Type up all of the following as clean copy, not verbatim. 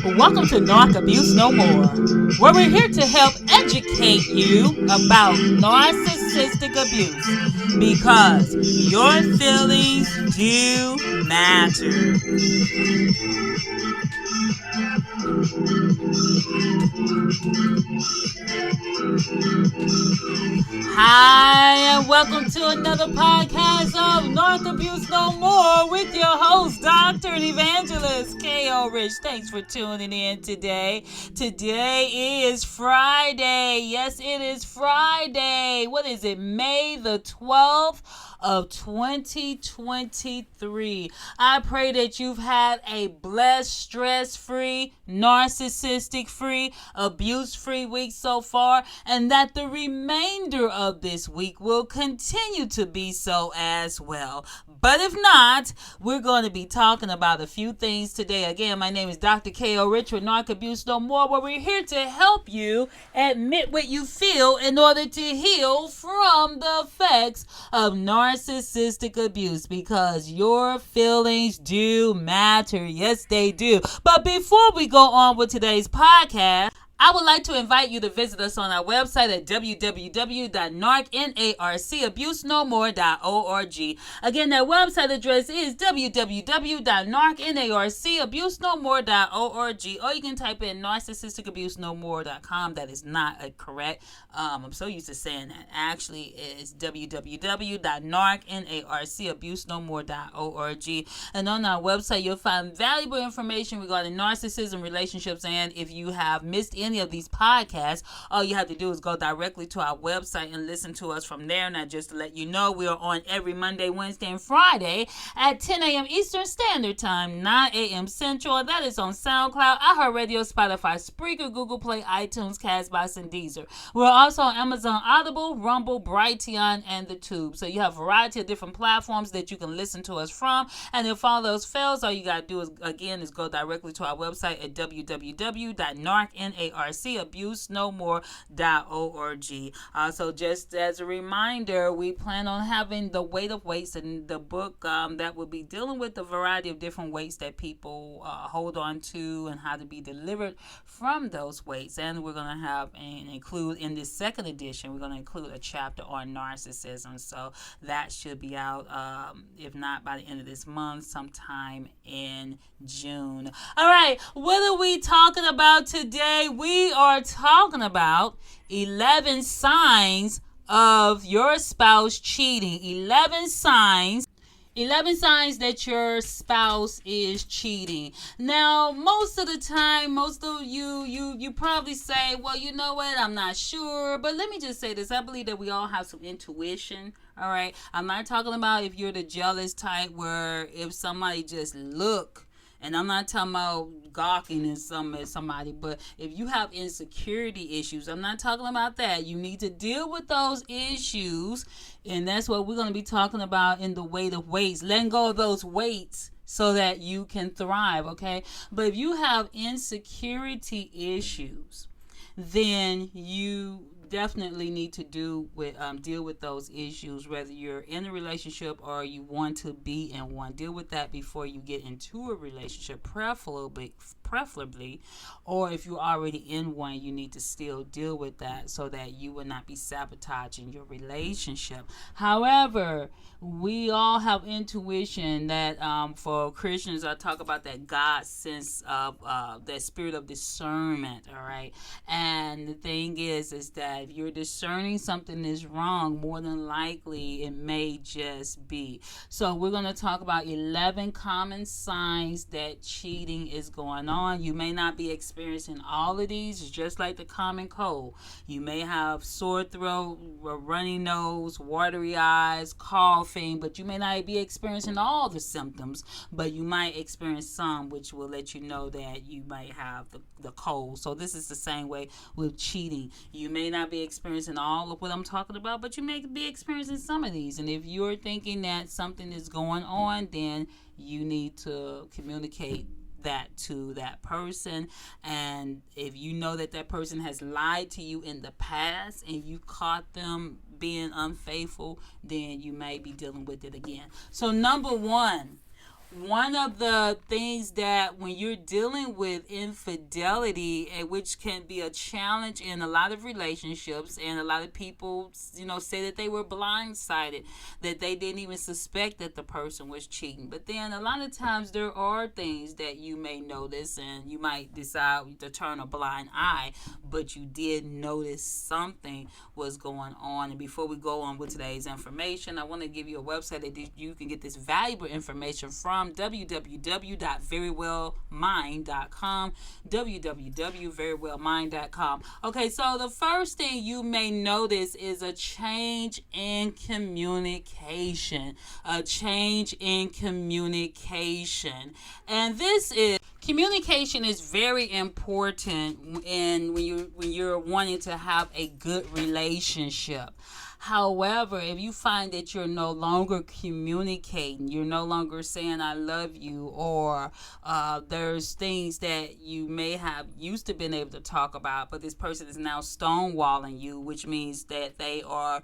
Welcome to Narc Abuse No More, where we're here to help educate you about narcissistic abuse because your feelings do matter. Hi, and welcome to another podcast of Narc Abuse No More with your host, Dr. and Evangelist K.O. Rich. Thanks for tuning in today. Today is Friday. Yes, it is Friday. What is it? May the 12th of 2023. I pray that you've had a blessed, stress-free, narcissistic-free, abuse-free week so far, and that the remainder of this week will continue to be so as well. But if not, we're going to be talking about a few things today. Again, my name is Dr. K.O. Rich with Narc Abuse No More, where we're here to help you admit what you feel in order to heal from the effects of narcissistic abuse, because your feelings do matter. Yes, they do. But before we go on with today's podcast, I would like to invite you to visit us on our website at www.narcabusenomore.org. Again, that website address is www.narcabusenomore.org, or you can type in narcissisticabusenomore.com. That is not correct. I'm so used to saying that. Actually, it's www.narcabusenomore.org. And on our website, you'll find valuable information regarding narcissism, relationships, and if you have missed any of these podcasts, all you have to do is go directly to our website and listen to us from there. Now, just to let you know, we are on every Monday, Wednesday, and Friday at 10 a.m. Eastern Standard Time, 9 a.m. Central. That is on SoundCloud, iHeartRadio, Spotify, Spreaker, Google Play, iTunes, Castbox, and Deezer. We're also on Amazon Audible, Rumble, Brighteon, and the Tube. So you have a variety of different platforms that you can listen to us from. And if all those fails, all you got to do is go directly to our website at www.narcabusenomore.org. So just as a reminder, we plan on having the weight of weights in the book that will be dealing with the variety of different weights that people hold on to and how to be delivered from those weights. And we're going to have and include in this second edition, we're going to include a chapter on narcissism. So that should be out, if not by the end of this month, sometime in June. All right, what are we talking about today? We are talking about 11 signs of your spouse cheating. 11 signs that your spouse is cheating. Now, most of the time, most of you probably say, well, you know what, I'm not sure. But let me just say this. I believe that we all have some intuition. All right. I'm not talking about if you're the jealous type where if somebody just look, and I'm not talking about gawking at somebody, but if you have insecurity issues, I'm not talking about that. You need to deal with those issues, and that's what we're going to be talking about in the weight of weights. Letting go of those weights so that you can thrive, okay? But if you have insecurity issues, then you definitely need to deal with those issues, whether you're in a relationship or you want to be in one. Deal with that before you get into a relationship, preferably, or if you're already in one, you need to still deal with that so that you will not be sabotaging your relationship. However, we all have intuition that for Christians, I talk about that God sense of that spirit of discernment, all right? And the thing is that if you're discerning something is wrong, more than likely it may just be. So we're going to talk about 11 common signs that cheating is going on. You may not be experiencing all of these. It's just like the common cold. You may have sore throat, a runny nose, watery eyes, coughing, but you may not be experiencing all the symptoms, but you might experience some, which will let you know that you might have the cold. So this is the same way with cheating. You may not be experiencing all of what I'm talking about, but you may be experiencing some of these. And if you're thinking that something is going on, then you need to communicate that to that person. And if you know that that person has lied to you in the past and you caught them being unfaithful, then you may be dealing with it again. So number one, One of the things that when you're dealing with infidelity, and which can be a challenge in a lot of relationships, and a lot of people, say that they were blindsided, that they didn't even suspect that the person was cheating. But then a lot of times there are things that you may notice, and you might decide to turn a blind eye, but you did notice something was going on. And before we go on with today's information, I want to give you a website that you can get this valuable information from: www.verywellmind.com. www.verywellmind.com. Okay, so the first thing you may notice is a change in communication. A change in communication. And this is communication is very important when you're wanting to have a good relationship. However, if you find that you're no longer communicating, you're no longer saying I love you, or there's things that you may have used to been able to talk about, but this person is now stonewalling you, which means that they are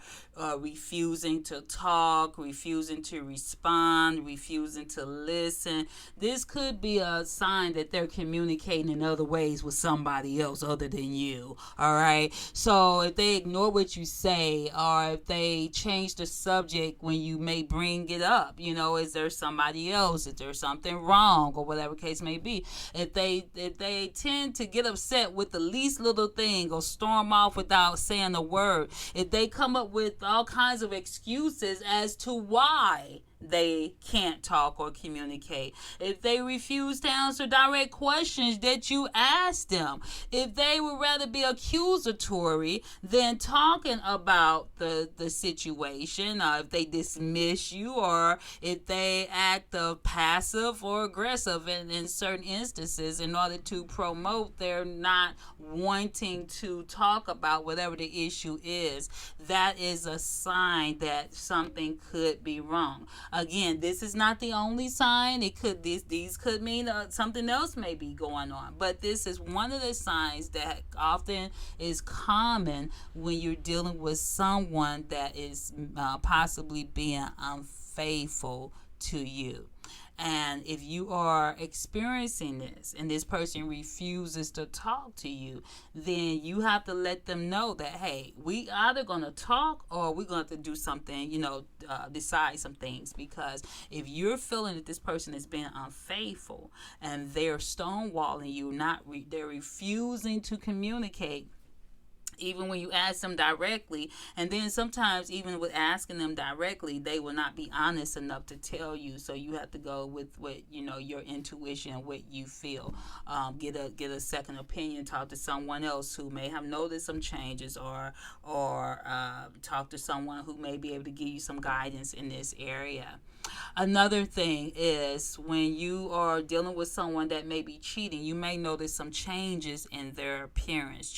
refusing to talk, refusing to respond, refusing to listen. This could be a sign that they're communicating in other ways with somebody else other than you. All right. So if they ignore what you say, or if they change the subject when you may bring it up, is there somebody else? Is there something wrong, or whatever case may be? If they tend to get upset with the least little thing, or storm off without saying a word, if they come up with all kinds of excuses as to why they can't talk or communicate, if they refuse to answer direct questions that you ask them, if they would rather be accusatory than talking about the situation, if they dismiss you, or if they act passive or aggressive in certain instances in order to promote their not wanting to talk about whatever the issue is, that is a sign that something could be wrong. Again, this is not the only sign. These could mean something else may be going on, but this is one of the signs that often is common when you're dealing with someone that is possibly being unfaithful to you. And if you are experiencing this and this person refuses to talk to you, then you have to let them know that, hey, we either going to talk or we're going to do something, decide some things. Because if you're feeling that this person is being unfaithful and they're stonewalling you, they're refusing to communicate, even when you ask them directly, and then sometimes even with asking them directly, they will not be honest enough to tell you. So you have to go with what your intuition, what you feel. Get a second opinion. Talk to someone else who may have noticed some changes, or talk to someone who may be able to give you some guidance in this area. Another thing is when you are dealing with someone that may be cheating, you may notice some changes in their appearance,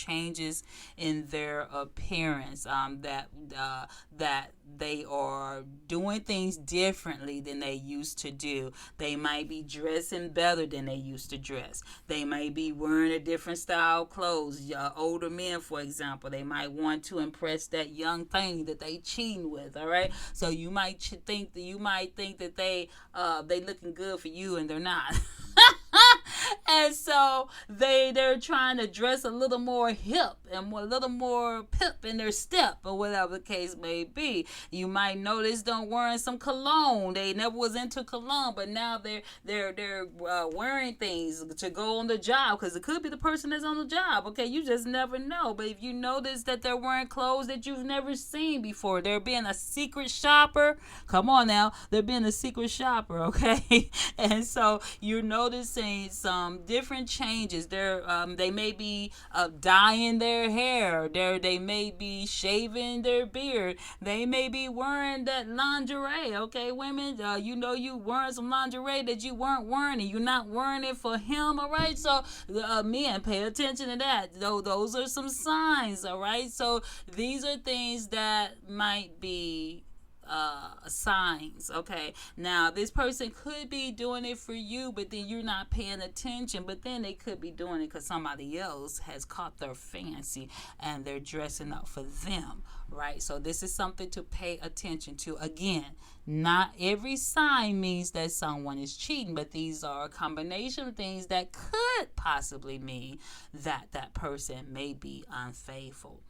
that they are doing things differently than they used to do. They might be dressing better than they used to dress. They may be wearing a different style of clothes. Older men, for example, they might want to impress that young thing that they cheating with. All right, so you might think that they looking good for you, and they're not. And so they're trying to dress a little more hip and a little more pip in their step, or whatever the case may be. You might notice them wearing some cologne. They never was into cologne, but now they're wearing things to go on the job, because it could be the person that's on the job. Okay, you just never know. But if you notice that they're wearing clothes that you've never seen before, they're being a secret shopper. Come on now, they're being a secret shopper. Okay, and so you're noticing some different changes. They may be dyeing their hair. They may be shaving their beard. They may be wearing that lingerie. Okay, women, you wearing some lingerie that you weren't wearing, and you're not wearing it for him. All right, so men, pay attention to that. Those are some signs. All right, so these are things that might be signs. Okay, now this person could be doing it for you, but then you're not paying attention. But then they could be doing it because somebody else has caught their fancy and they're dressing up for them, right? So this is something to pay attention to. Again, not every sign means that someone is cheating, but these are a combination of things that could possibly mean that that person may be unfaithful.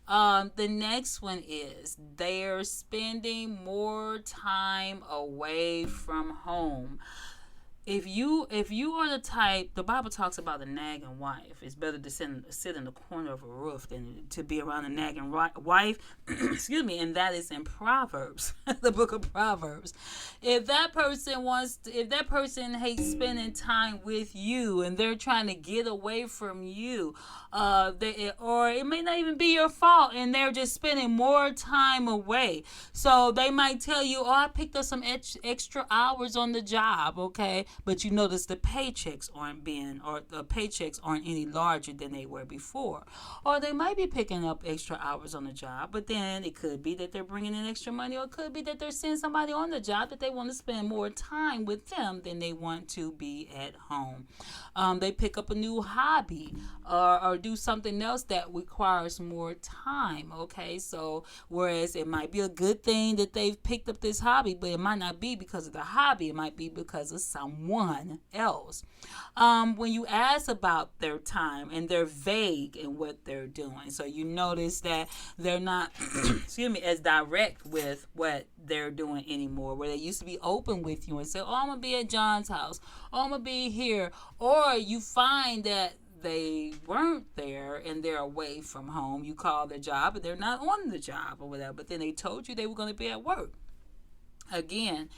The next one is they're spending more time away from home. If you are the type, the Bible talks about a nagging wife. It's better to sit in the corner of a roof than to be around a nagging wife. Excuse me, and that is in Proverbs, the book of Proverbs. If that person hates spending time with you, and they're trying to get away from you, or it may not even be your fault, and they're just spending more time away. So they might tell you, "Oh, I picked up some extra hours on the job." Okay, but you notice the paychecks aren't any larger than they were before. Or they might be picking up extra hours on the job, but then it could be that they're bringing in extra money, or it could be that they're seeing somebody on the job that they want to spend more time with them than they want to be at home. They pick up a new hobby, or do something else that requires more time. Okay, so whereas it might be a good thing that they've picked up this hobby, but it might not be because of the hobby. It might be because of someone else. When you ask about their time, and they're vague in what they're doing, so you notice that they're not excuse me, as direct with what they're doing anymore, where they used to be open with you and say, "Oh, I'm gonna be at John's house," "Oh, I'm gonna be here," or you find that they weren't there and they're away from home. You call their job and they're not on the job or whatever, but then they told you they were going to be at work. Again,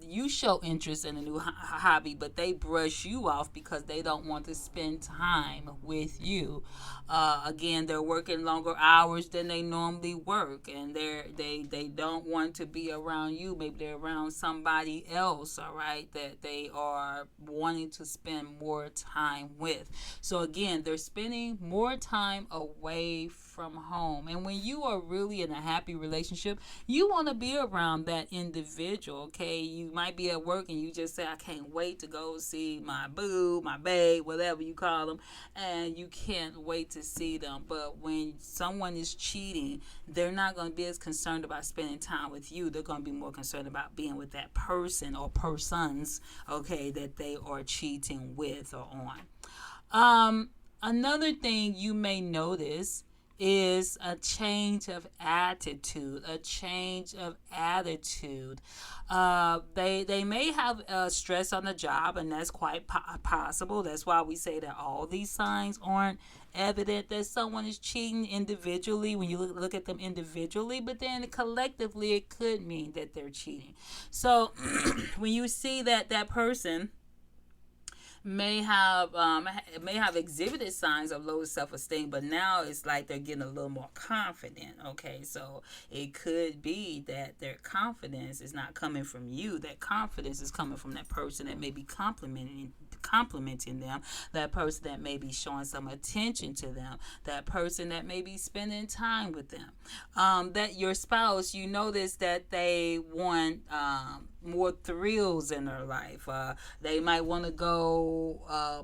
you show interest in a new hobby, but they brush you off because they don't want to spend time with you. Again, they're working longer hours than they normally work, and they don't want to be around you. Maybe they're around somebody else, all right, that they are wanting to spend more time with. So again, they're spending more time away from home. And when you are really in a happy relationship, you want to be around that individual. Okay, you might be at work and you just say, "I can't wait to go see my boo, my babe," whatever you call them, and you can't wait to see them. But when someone is cheating, they're not going to be as concerned about spending time with you. They're going to be more concerned about being with that person or persons, okay, that they are cheating with or on. Another thing you may notice is a change of attitude. They may have stress on the job, and that's quite possible. That's why we say that all these signs aren't evident that someone is cheating individually when you look at them individually, but then collectively it could mean that they're cheating. So when you see that that person may have exhibited signs of low self-esteem, but now it's like they're getting a little more confident. Okay, so it could be that their confidence is not coming from you. That confidence is coming from that person that may be complimenting them, that person that may be showing some attention to them, that person that may be spending time with them. That your spouse, you notice that they want more thrills in their life. They might want to go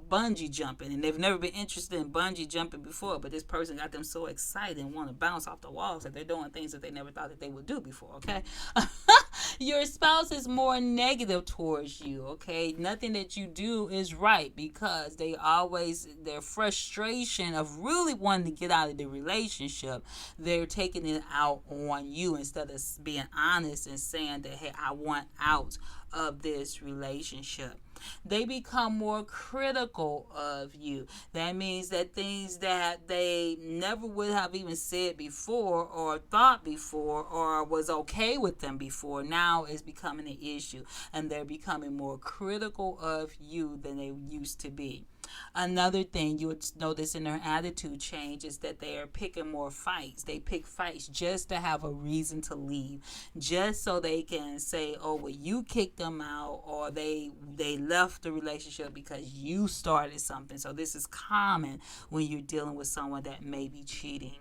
bungee jumping, and they've never been interested in bungee jumping before, but this person got them so excited and want to bounce off the walls that they're doing things that they never thought that they would do before. Okay. Your spouse is more negative towards you. Okay, nothing that you do is right, because their frustration of really wanting to get out of the relationship, they're taking it out on you instead of being honest and saying that, "Hey, I want out of this relationship." They become more critical of you. That means that things that they never would have even said before, or thought before, or was okay with them before, now is becoming an issue, and they're becoming more critical of you than they used to be. Another thing you would notice in their attitude change is that they are picking more fights. They pick fights just to have a reason to leave, just so they can say, "Oh, well, you kicked them out," or they left the relationship because you started something. So this is common when you're dealing with someone that may be cheating.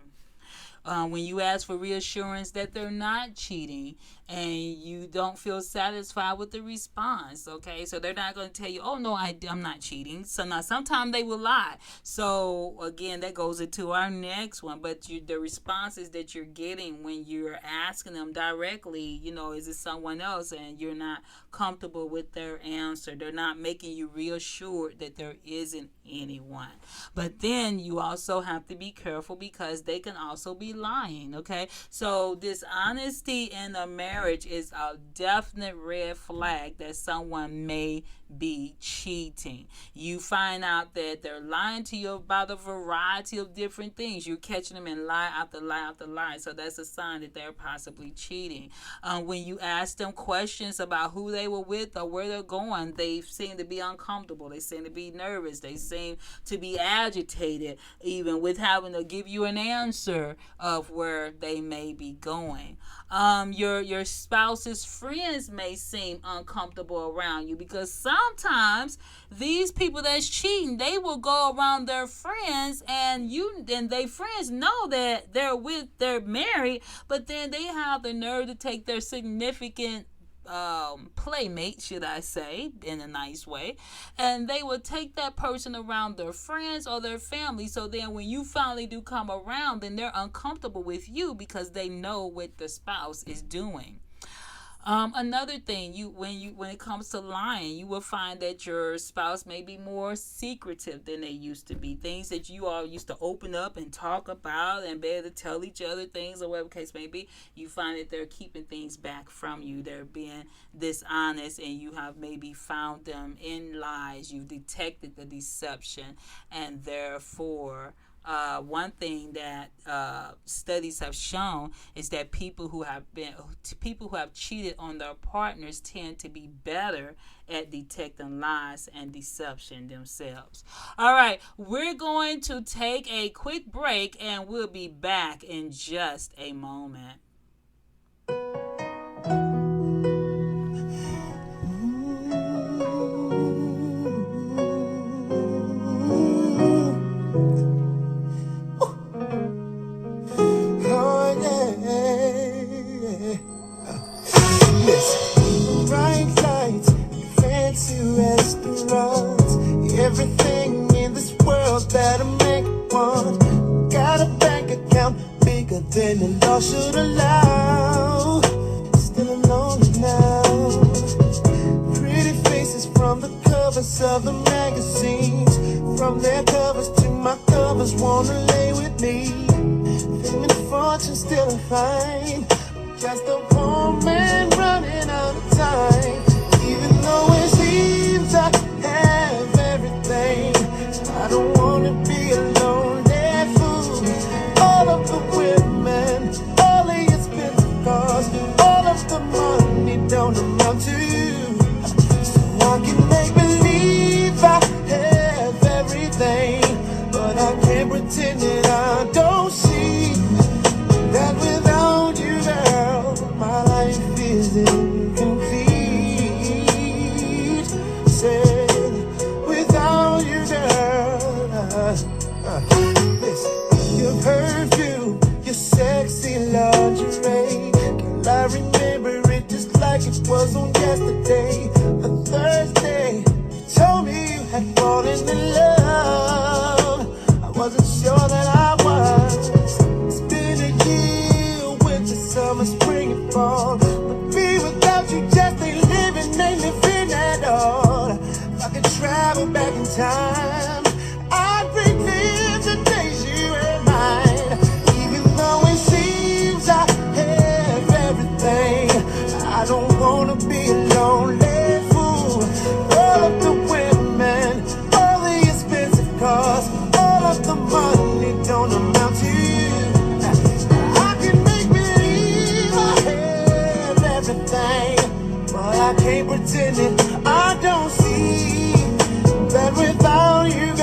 When you ask for reassurance that they're not cheating and you don't feel satisfied with the response, okay? So they're not going to tell you, oh, no, I'm not cheating. So now sometimes they will lie. So again, that goes into our next one. But the responses that you're getting when you're asking them directly, is it someone else, and you're not comfortable with their answer. They're not making you reassured that there isn't anyone. But then you also have to be careful because they can also be lying, okay? So dishonesty in a marriage is a definite red flag that someone may be cheating. You find out that they're lying to you about a variety of different things. You're catching them in lie after lie after lie. So that's a sign that they're possibly cheating. When you ask them questions about who they were with or where they're going, they seem to be uncomfortable. They seem to be nervous. They seem to be agitated, even with having to give you an answer of where they may be going. Your spouse's friends may seem uncomfortable around you because sometimes these people that's cheating, they will go around their friends and they friends know that they're married, but then they have the nerve to take their significant playmate, should I say, in a nice way, and they will take that person around their friends or their family. So then when you finally do come around, then they're uncomfortable with you because they know what the spouse is doing. Another thing, when it comes to lying, you will find that your spouse may be more secretive than they used to be. Things that you all used to open up and talk about and be able to tell each other things or whatever case may be, you find that they're keeping things back from you. They're being dishonest, and you have maybe found them in lies. You've detected the deception, and therefore one thing that studies have shown is that people who have cheated on their partners tend to be better at detecting lies and deception themselves. All right, we're going to take a quick break, and we'll be back in just a moment. Restaurants, everything in this world that'll make it want. Got a bank account bigger than the law should allow. Still alone now. Pretty faces from the covers of the magazines, from their covers to my covers, wanna lay with me. Fame and fortune still a find. Just a poor man running out of time. Even though it seems I have everything, I don't wanna be a lonely fool. All of the women, all the expensive cars, all of the money don't amount to. So I can make believe I have everything, but I can't pretend that I don't see that without you, girl, my life is incomplete. Without you, girl, listen, your perfume, your sexy lingerie, girl, I remember it just like it was on yesterday. A Thursday, you told me you had fallen in love. I wasn't sure that I was. It's been a year, winter, summer, spring, and fall, but me without you just ain't living at all. If I could travel back in time, I'd relive the days you were mine. Even though it seems I have everything, I don't wanna be a lonely fool. All of the women, all the expensive cars, all of the money don't amount to you. I can make believe I have everything, but I can't pretend it. I don't see that without you,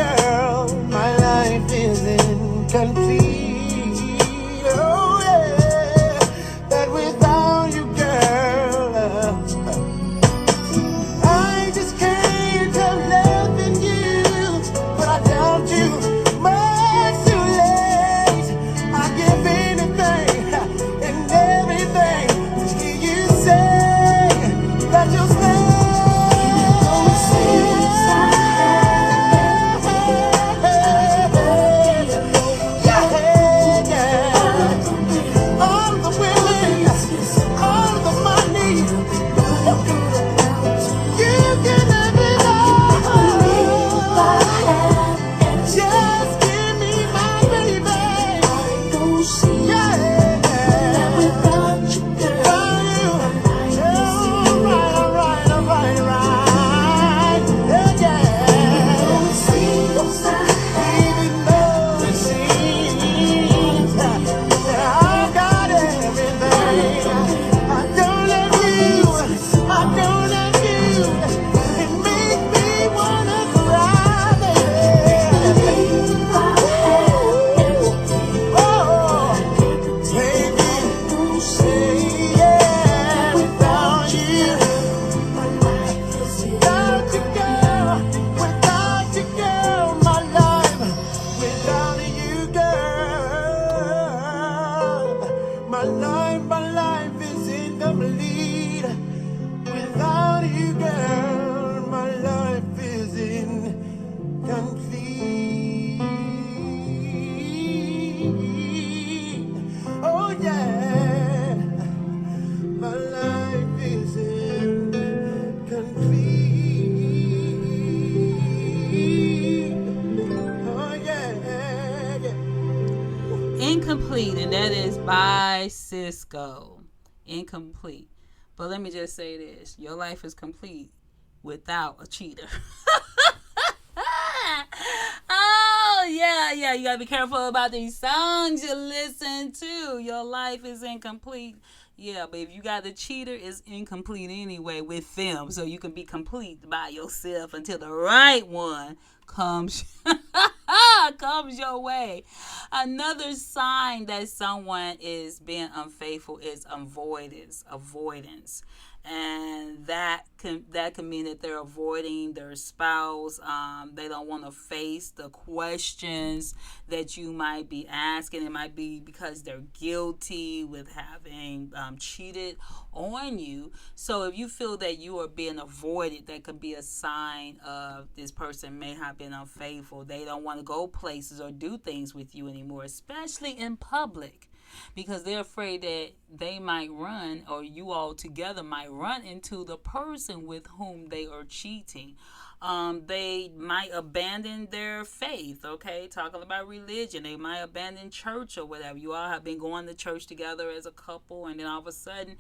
Incomplete, and that is by Cisco. Incomplete. But let me just say this: your life is complete without a cheater. Oh yeah, yeah. You gotta be careful about these songs you listen to. Your life is incomplete. Yeah, but if you got a cheater, it's incomplete anyway with them. So you can be complete by yourself until the right one comes comes your way. Another sign that someone is being unfaithful is avoidance, and that can mean that they're avoiding their spouse. They don't want to face the questions that you might be asking. It might be because they're guilty with having cheated on you. So if you feel that you are being avoided, that could be a sign of this person may have been unfaithful. They don't want to go places or do things with you anymore, especially in public, because they're afraid that they might run, or you all together might run into the person with whom they are cheating. They might abandon their faith, okay? Talking about religion. They might abandon church or whatever. You all have been going to church together as a couple, and then all of a sudden,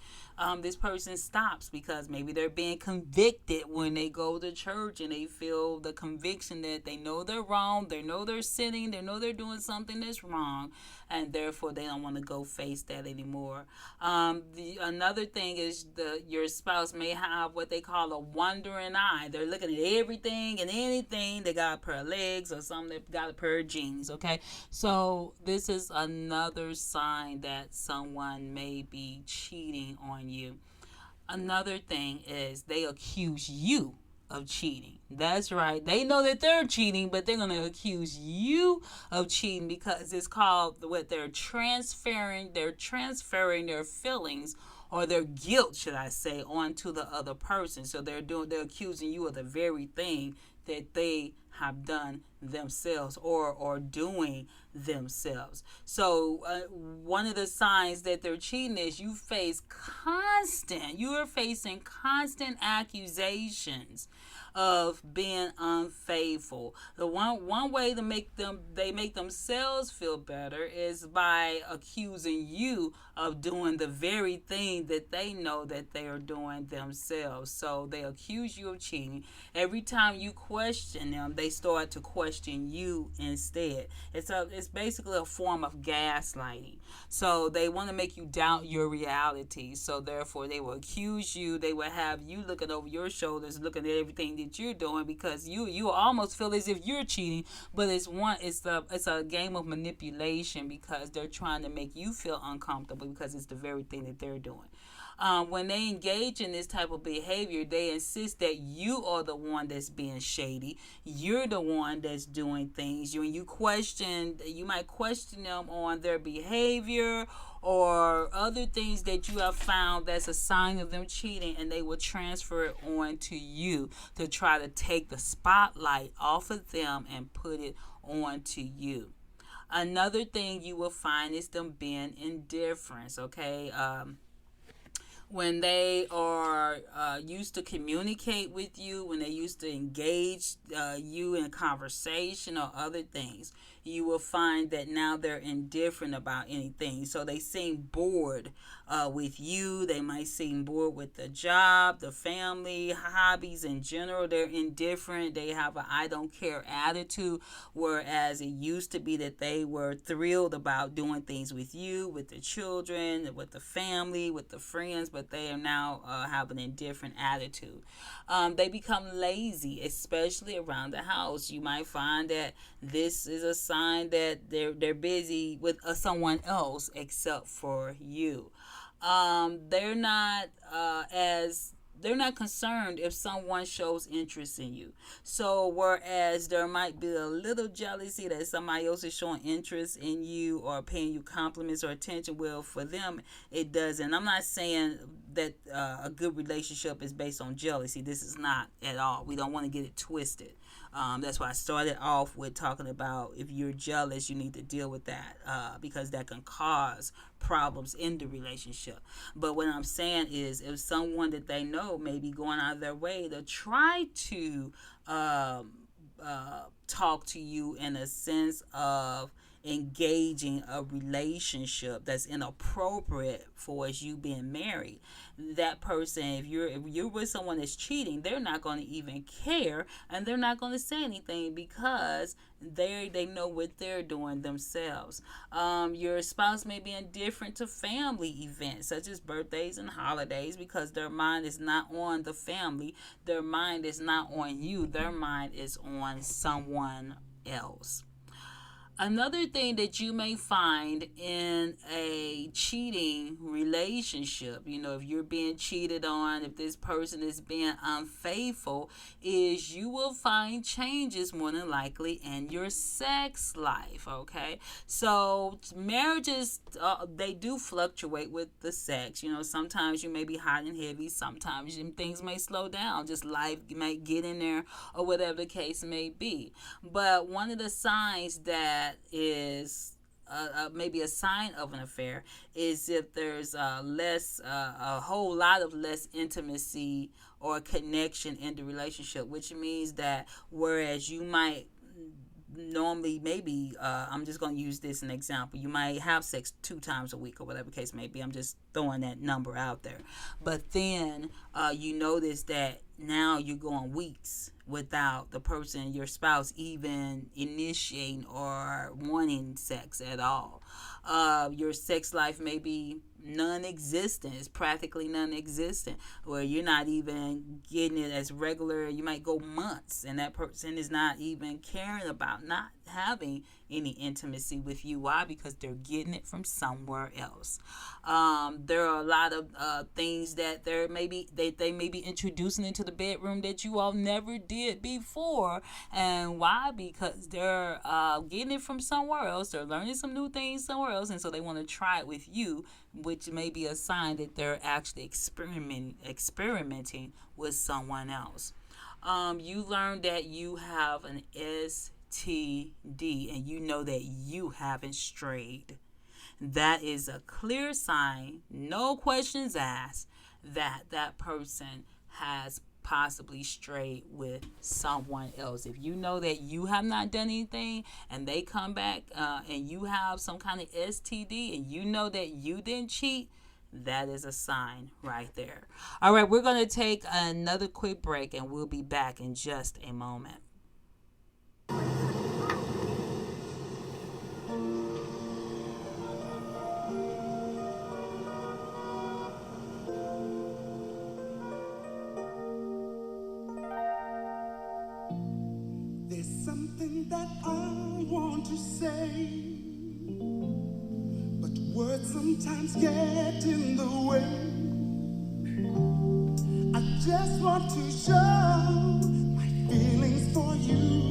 this person stops because maybe they're being convicted when they go to church, and they feel the conviction that they know they're wrong, they know they're sinning, they know they're doing something that's wrong, and therefore they don't want to go face that anymore. Another thing is your spouse may have what they call a wandering eye. They're looking at everything and anything. They got a pair of legs or something. They've got a pair of jeans. Okay, so this is another sign that someone may be cheating on you. Another thing is they accuse you of cheating. That's right. They know that they're cheating, but they're going to accuse you of cheating because it's called what they're transferring their feelings, or their guilt, should I say, onto the other person. So they're accusing you of the very thing that they have done themselves, or doing themselves. So one of the signs that they're cheating is you're facing constant accusations of being unfaithful. The one way to make themselves feel better is by accusing you of doing the very thing that they know that they are doing themselves. So they accuse you of cheating. Every time you question them, they start to question you instead. It's basically a form of gaslighting. So they want to make you doubt your reality. So therefore they will accuse you. They will have you looking over your shoulders, looking at everything that you're doing, because you almost feel as if you're cheating, but it's a game of manipulation, because they're trying to make you feel uncomfortable because it's the very thing that they're doing. When they engage in this type of behavior, they insist that you are the one that's being shady. You're the one that's doing things. You might question them on their behavior or other things that you have found that's a sign of them cheating, and they will transfer it on to you to try to take the spotlight off of them and put it on to you. Another thing you will find is them being indifference, okay? When they are used to communicate with you, when they used to engage you in conversation or other things, you will find that now they're indifferent about anything. So they seem bored with you. They might seem bored with the job, the family, hobbies in general. They're indifferent. They have an I don't care attitude, whereas it used to be that they were thrilled about doing things with you, with the children, with the family, with the friends, but they are now have an indifferent attitude. They become lazy, especially around the house. You might find that this is a sign that they're busy with someone else except for you. They're not they're not concerned if someone shows interest in you. So whereas there might be a little jealousy that somebody else is showing interest in you or paying you compliments or attention, well, for them it doesn't. I'm not saying that a good relationship is based on jealousy. This is not at all. We don't want to get it twisted. That's why I started off with talking about if you're jealous, you need to deal with that because that can cause problems in the relationship. But what I'm saying is, if someone that they know may be going out of their way to try to talk to you in a sense of engaging a relationship that's inappropriate for as you being married. That person, if you're with someone that's cheating, they're not going to even care, and they're not going to say anything because they know what they're doing themselves. Your spouse may be indifferent to family events such as birthdays and holidays because their mind is not on the family, their mind is not on you, their mind is on someone else. Another thing that you may find in a cheating relationship, if you're being cheated on, if this person is being unfaithful, is you will find changes more than likely in your sex life, okay? So marriages, they do fluctuate with the sex. Sometimes you may be hot and heavy, sometimes things may slow down, just life might get in there or whatever the case may be. But one of the signs that is maybe a sign of an affair is if there's a whole lot of less intimacy or connection in the relationship, which means that whereas you might normally, maybe I'm just going to use this as an example, you might have sex 2 times a week or whatever case may be, I'm just throwing that number out there, but then you notice that now you're going weeks without the person, your spouse, even initiating or wanting sex at all. Your sex life may be non-existent. It's practically non-existent, where you're not even getting it as regular. You might go months and that person is not even caring about not having any intimacy with you. Why? Because they're getting it from somewhere else. There are a lot of things that they may be introducing into the bedroom that you all never did before. And why? Because they're getting it from somewhere else. They're learning some new things somewhere else, and so they want to try it with you, which may be a sign that they're actually experimenting with someone else. You learn that you have an STD and you know that you haven't strayed. That is a clear sign, no questions asked, that that person has possibly strayed with someone else. If you know that you have not done anything and they come back and you have some kind of STD and you know that you didn't cheat, that is a sign right there. All right, we're going to take another quick break and we'll be back in just a moment. There's something that I want to say, but words sometimes get in the way. I just want to show my feelings for you.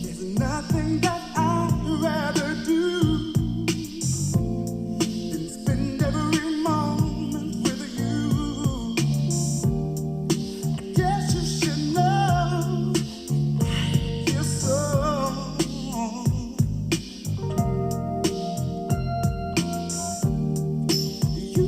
There's nothing that I'd rather do than spend every moment with you. I guess you should know I feel so. You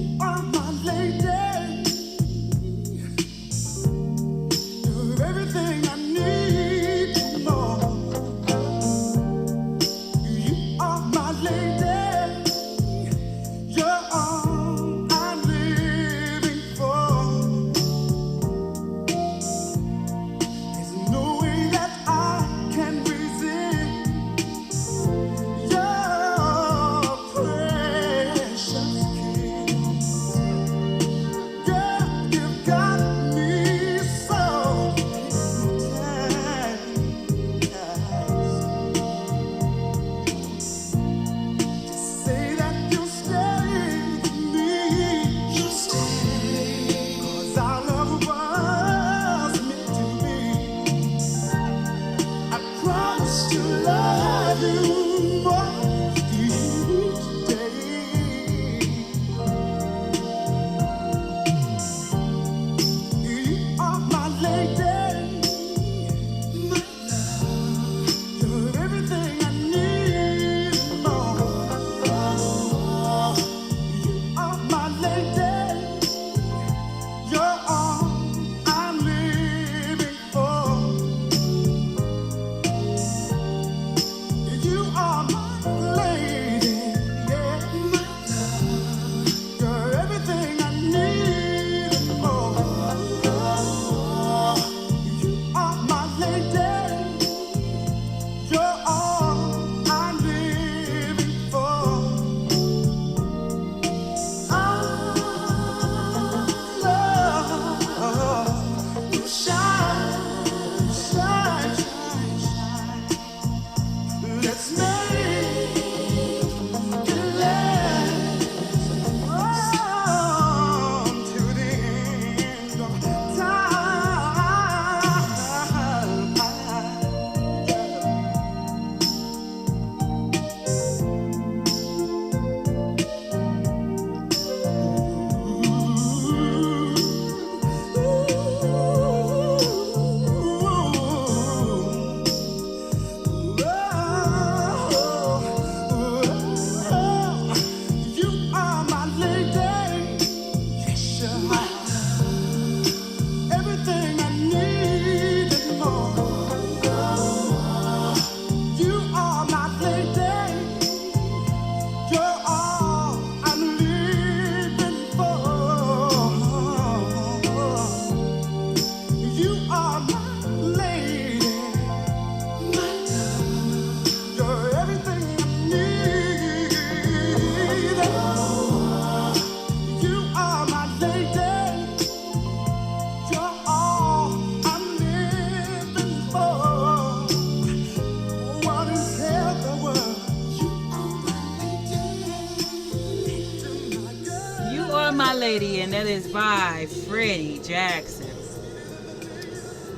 Freddie, and that is by Freddie Jackson.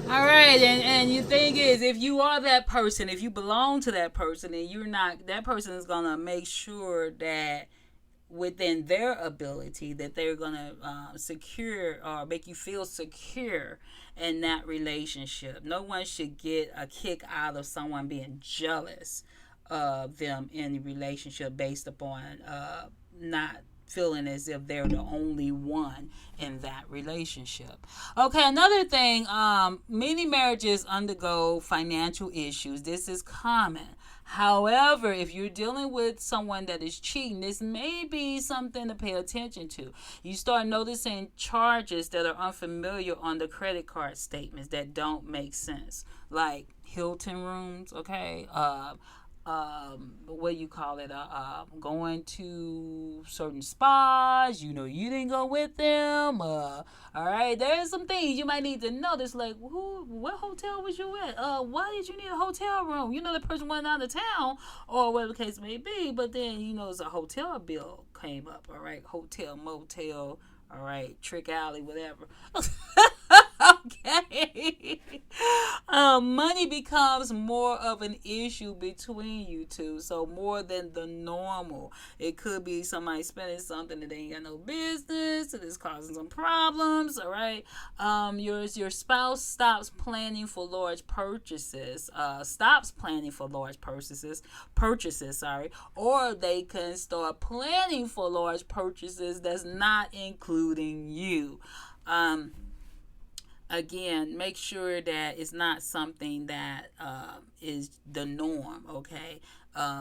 All right, and the thing is, if you are that person, if you belong to that person, and you're not, that person is gonna make sure that within their ability that they're gonna secure or make you feel secure in that relationship. No one should get a kick out of someone being jealous of them in a relationship based upon not feeling as if they're the only one in that relationship. Okay, another thing, many marriages undergo financial issues. This is common. However, if you're dealing with someone that is cheating, this may be something to pay attention to. You start noticing charges that are unfamiliar on the credit card statements that don't make sense, like Hilton rooms, okay? What do you call it? Going to certain spas. You know, you didn't go with them. All right, there's some things you might need to know. That's like, what hotel was you at? Why did you need a hotel room? You know, the person went out of town, or whatever the case may be. But then, you know, it's a hotel bill came up. All right, hotel, motel. All right, trick alley, whatever. Okay. Money becomes more of an issue between you two, so more than the normal. It could be somebody spending something that they ain't got no business, and it's causing some problems. All right. Your spouse stops planning for large purchases. Sorry, or they can start planning for large purchases that's not including you. Again, make sure that it's not something that is the norm, okay?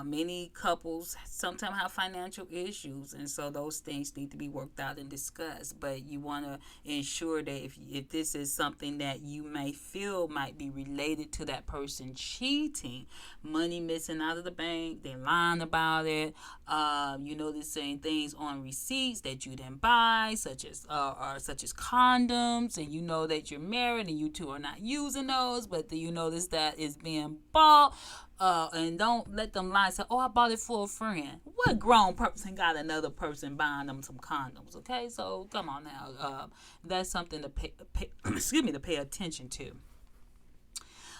Many couples sometimes have financial issues, and so those things need to be worked out and discussed. But you want to ensure that if this is something that you may feel might be related to that person cheating, money missing out of the bank, they're lying about it, you know, they're saying things on receipts that you didn't buy, such as condoms, and you know that you're married and you two are not using those, but you notice that it's being bought. And don't let them lie and say, oh, I bought it for a friend. What grown person got another person buying them some condoms? Okay, so come on now. That's something to pay attention to.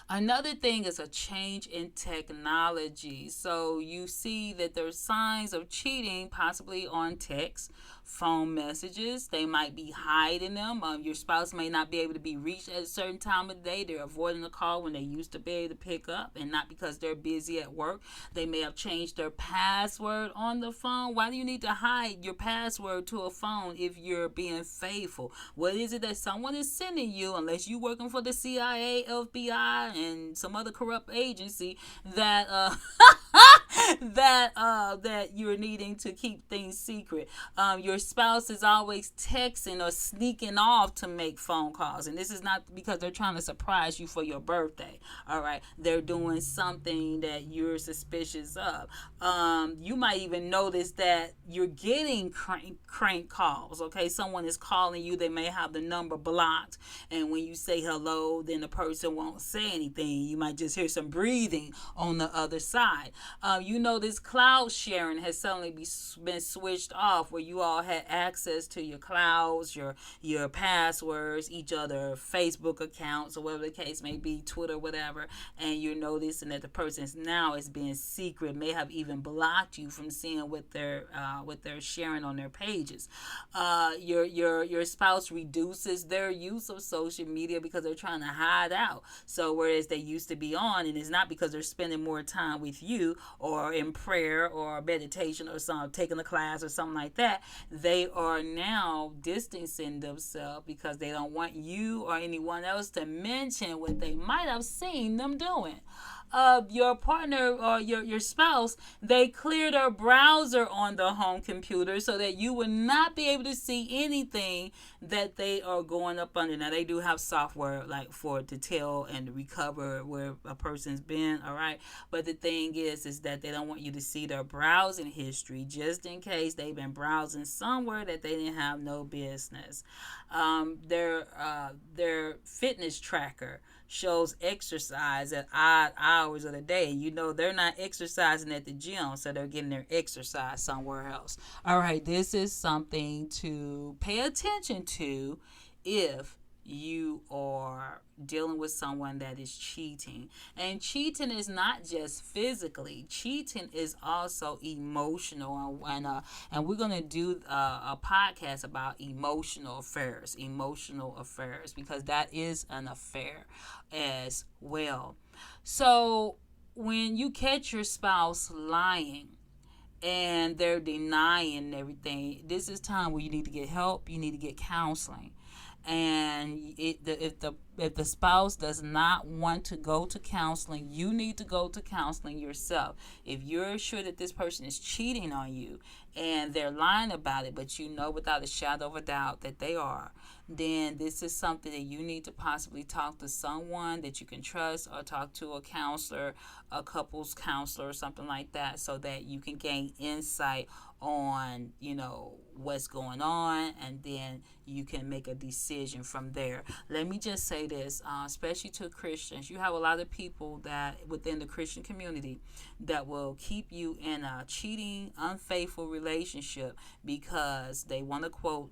Another thing is a change in technology. So you see that there's signs of cheating possibly on text, phone messages. They might be hiding them. Your spouse may not be able to be reached at a certain time of the day. They're avoiding a call when they used to be able to pick up, and not because they're busy at work. They may have changed their password on the phone. Why do you need to hide your password to a phone if you're being faithful? What is it that someone is sending you, unless you're working for the CIA, FBI, and some other corrupt agency that that you're needing to keep things secret? Your spouse is always texting or sneaking off to make phone calls, and this is not because they're trying to surprise you for your birthday. All right, they're doing something that you're suspicious of. You might even notice that you're getting crank calls. Okay, someone is calling you. They may have the number blocked, and when you say hello, then the person won't say anything. You might just hear some breathing on the other side. You know, this cloud sharing has suddenly been switched off, where you all had access to your clouds, your passwords, each other Facebook accounts, or whatever the case may be, Twitter, whatever, and you're noticing that the person now is being secret, may have even blocked you from seeing what they're sharing on their pages. Your spouse reduces their use of social media because they're trying to hide out. So whereas they used to be on, and it's not because they're spending more time with you or in prayer or meditation or some taking a class or something like that, they are now distancing themselves because they don't want you or anyone else to mention what they might have seen them doing. Your partner or your spouse, they clear their browser on the home computer so that you will not be able to see anything that they are going up under. Now, they do have software like for to tell and recover where a person's been, all right? But the thing is that they don't want you to see their browsing history just in case they've been browsing somewhere that they didn't have no business. Their fitness tracker shows exercise at odd hours of the day. You know, they're not exercising at the gym, so they're getting their exercise somewhere else. All right, this is something to pay attention to if you are dealing with someone that is cheating. And cheating is not just physically, cheating is also emotional. And we're going to do a podcast about emotional affairs, because that is an affair as well. So when you catch your spouse lying and they're denying everything, this is time where you need to get help, you need to get counseling. And if the spouse does not want to go to counseling, you need to go to counseling yourself. If you're sure that this person is cheating on you and they're lying about it, but you know without a shadow of a doubt that they are, then this is something that you need to possibly talk to someone that you can trust, or talk to a counselor, a couples counselor or something like that, so that you can gain insight on, what's going on, and then you can make a decision from there. Let me just say this, especially to Christians. You have a lot of people that within the Christian community that will keep you in a cheating, unfaithful relationship because they want to quote,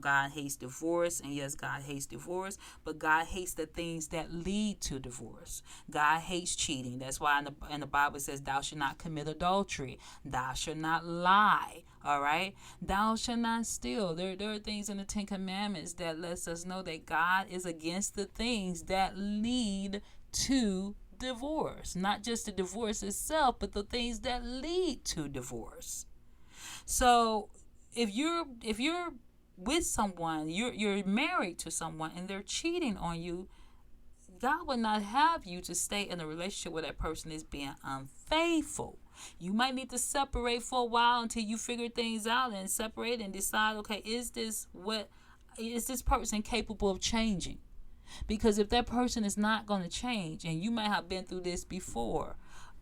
God hates divorce, and yes, God hates divorce, but God hates the things that lead to divorce. God hates cheating. That's why in the Bible it says, thou shalt not commit adultery, thou shalt not lie. All right, thou shalt not steal. There are things in the Ten Commandments that lets us know that God is against the things that lead to divorce. Not just the divorce itself, but the things that lead to divorce. So if you're with someone, you're married to someone, and they're cheating on you, God would not have you to stay in a relationship where that person is being unfaithful. You might need to separate for a while until you figure things out, and separate and decide, okay, is this person capable of changing? Because if that person is not going to change, and you might have been through this before.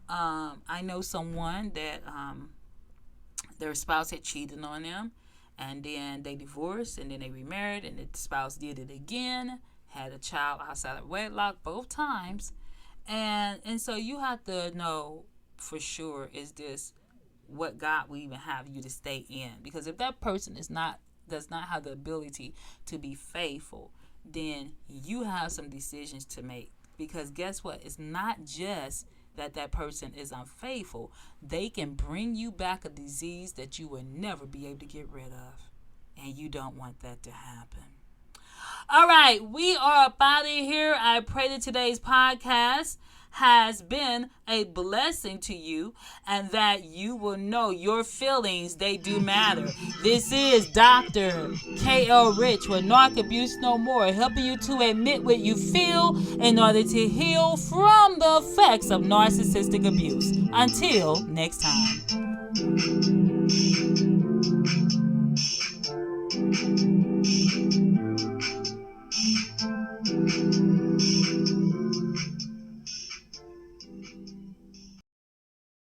I know someone that their spouse had cheated on them, and then they divorced, and then they remarried, and the spouse did it again, had a child outside of wedlock both times. And so you have to know for sure, is this what God will even have you to stay in? Because if that person does not have the ability to be faithful, then you have some decisions to make. Because guess what? It's not just that person is unfaithful. They can bring you back a disease that you will never be able to get rid of. And you don't want that to happen. All right, we are up out of here. I pray that today's podcast has been a blessing to you, and that you will know your feelings, they do matter. This is Dr. K.L. Rich with Narc Abuse No More, helping you to admit what you feel in order to heal from the effects of narcissistic abuse. Until next time.